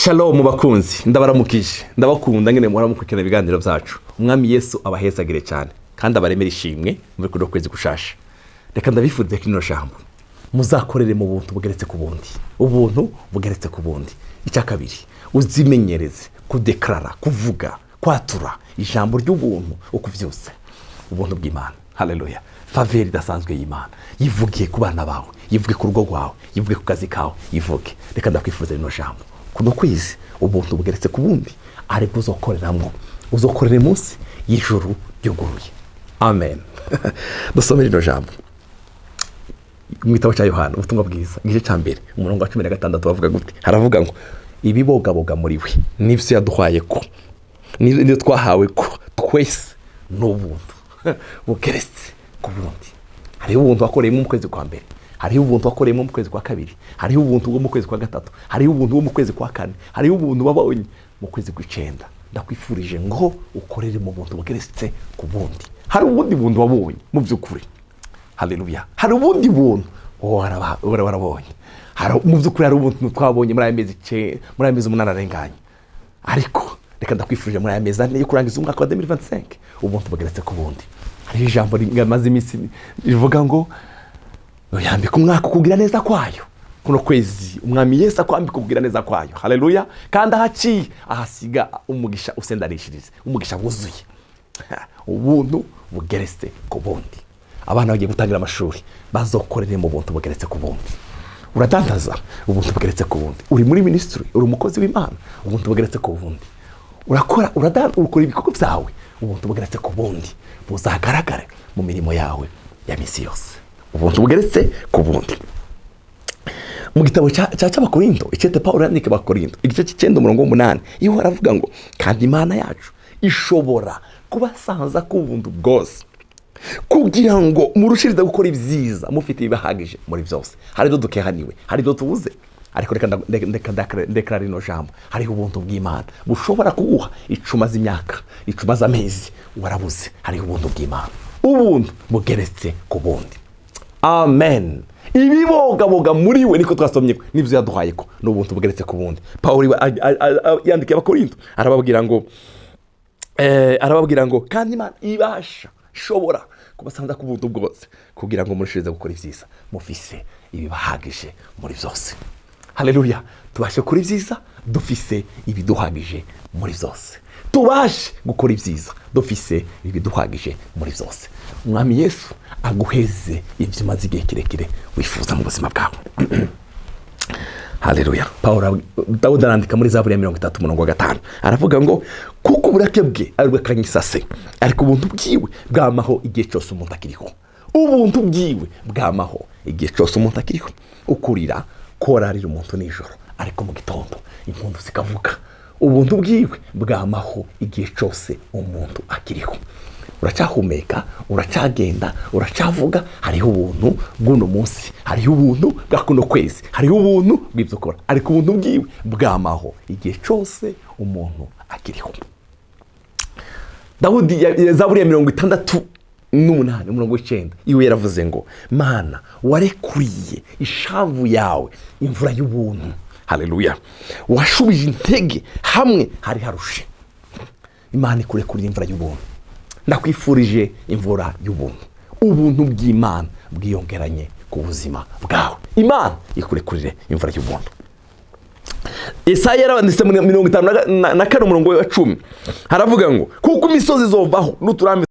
Shalom bakunzi, ndabaramukije, ndabakunda ngene muramukukira ibiganiro byacu. Umwami Yesu abahezagire cyane kandi abaremera ishimwe muri kuno kwezi gushasha. Reka ndabifuze kino jambo. Muzakorere mu buntu bugeretse ku bundi. Ubuntu bugeretse ku bundi. Icya kabiri, uzimenyereze kudeklara, kuvuga, kwatura ijambo ry'ubuntu uko vyose. Ubuntu bw'Imana. Haleluya. Faveri dasanzwe y'Imana. Yivugiye ku bana bawe, yivuge ku rugo rwawe, yivuge ku kazi kawe, yivuge. Reka ndakwifuza rino jambo. Kuno kwezi ubuntu bugeretse ku bundi ari buzokoreramwo uzokorera munsi y'ijuru ryuguruye. Amen. Dusomere rino jambo mu gitabo cya Yohana ubutumwa bwiza igice cya mbere umurongo wa 16 bavuga gute, haravuga ngo ibibogaboga muri we n'ivyo yaduhaye ko n'ibyo twahawe ko twese n'ubuntu bugeretse ku bundi. Hariho ubuntu wakoreye mu kwezi kwa mbere, hariho ubuntu wakoreye mu kwezi kwa kabiri, hariho ubuntu bwo mu kwezi kwa gatatu, hariho ubuntu bwo mu kwezi kwa kane, hariho ubuntu babonye mu kwezi kw'icenda. Ndakwifurije ngo ukorere mu buntu bugeretse ku bundi. Hari ubundi buntu wabonye mu by'ukuri. Haleluya. Hari ubundi buntu warabonye. Hari mu by'ukuri hari ubuntu twabonye muri aya mezi 8 arenganye. Ariko reka ndakwifurije muri aya mezi 4 yo kurangiza umwaka wa 2025 ubuntu bugeretse ku bundi. Hari ijambo ringamaze iminsi rivuga ngo yambika umwaka kugira neza kwayo. Kuno kwezi umwami Yesu akwambika kugira neza kwayo. Haleluya. Kandi ahaciye ahasiga umugisha usendanishirize, umugisha wuzuye. Ubuntu bugeretse ku bundi. Abana bagiye gutangira amashuri bazokorere mu buntu bugeretse ku bundi. Uradandaza ubuntu bugeretse ku bundi. Uri muri ministry, uri umukozi w'Imana, ubuntu bugeretse ku bundi. Ukora ibikorwa byawe, ubuntu bugeretse ku bundi buzagaragare mu mirimo yawe ya misi yose. Ubuntu bugeretse ku bundi. Mu gitabo cy'Abakorinto, icete Paulo yandika Abakorinto, igice cy'Icyenda umurongo w'8, iyo aravuga ngo kandi Imana yacu ishobora kubasanza ku buntu bwose kugira ngo murushirize gukora ibyiza mufite ibihagije muri byose. Hari do dukehaniwe, hari do tubuze. Ariko reka deklara ino jambo. Hariho ubuntu bw'Imana bushobora kuguha icuma z'imyaka, icuma z'amezi warabuze. Hariho ubuntu bw'Imana, ubuntu bugeretse ku bundi. Amen. Ibibogaboga muri we niko twasomye n'ivyo yaduhaye ko n'ubuntu bugeretse ku bundi. Paulo yandikiye Abakorinto arababwira ngo kandi Imana ibasha shobora kubasanza ku buntu bwose kugira ngo murushirize gukora ibyiza mufise ibibahagije muri byose. Haleluya. Tubashe kuri ibyiza dufise ibiduhagije muri byose. Tubashe gukora ibyiza dufise ibiduhagije muri byose. Umwami Yesu aguheze ibyo maze igihe kirekire wifuza mu buzima bwawe. Haleluya. Paulo Dawudi arandika muri Zaburi ya 30:5 aravuga ngo kuko uburake bwe aribwe kanyisase ariko ubuntu bwiwe bwamaho igihe cyose umuntu akiriho. Ubuntu bwiwe bwamaho igihe cyose umuntu akiriho. Ukurira korarira umuntu nijoro ariko mu gitondo impundu zikavuga. Ubuntu bwiwe bwamaho igihe cyose umuntu akiriho. Uracyahumeka, uracyagenda, uracyavuga. Hariho ubuntu bw'uno munsi, hariho ubuntu bwa kuno kwezi, hariho ubuntu bw'ibyo ukora, ariko ubuntu bwiwe bwamaho igihe cyose umuntu akiriho. Dawudi Zaburi ya 68 umurongo w'9 iwe yaravuze ngo Mana warekuriye ishavu yawe imvura y'ubuntu. Haleluya. Washubije intege hamwe hari harushe. Imana ikurekuriye imvura y'ubuntu. Ndakwifurije imvura y'ubuntu. Ubuntu bw'Imana bwiyongeranye ku buzima bwawe. Imana ikurekurire imvura y'ubuntu. Isaya yaranditse muri 54 umurongo wa 10 haravuga ngo kuko imisozi zovaho n'uturambi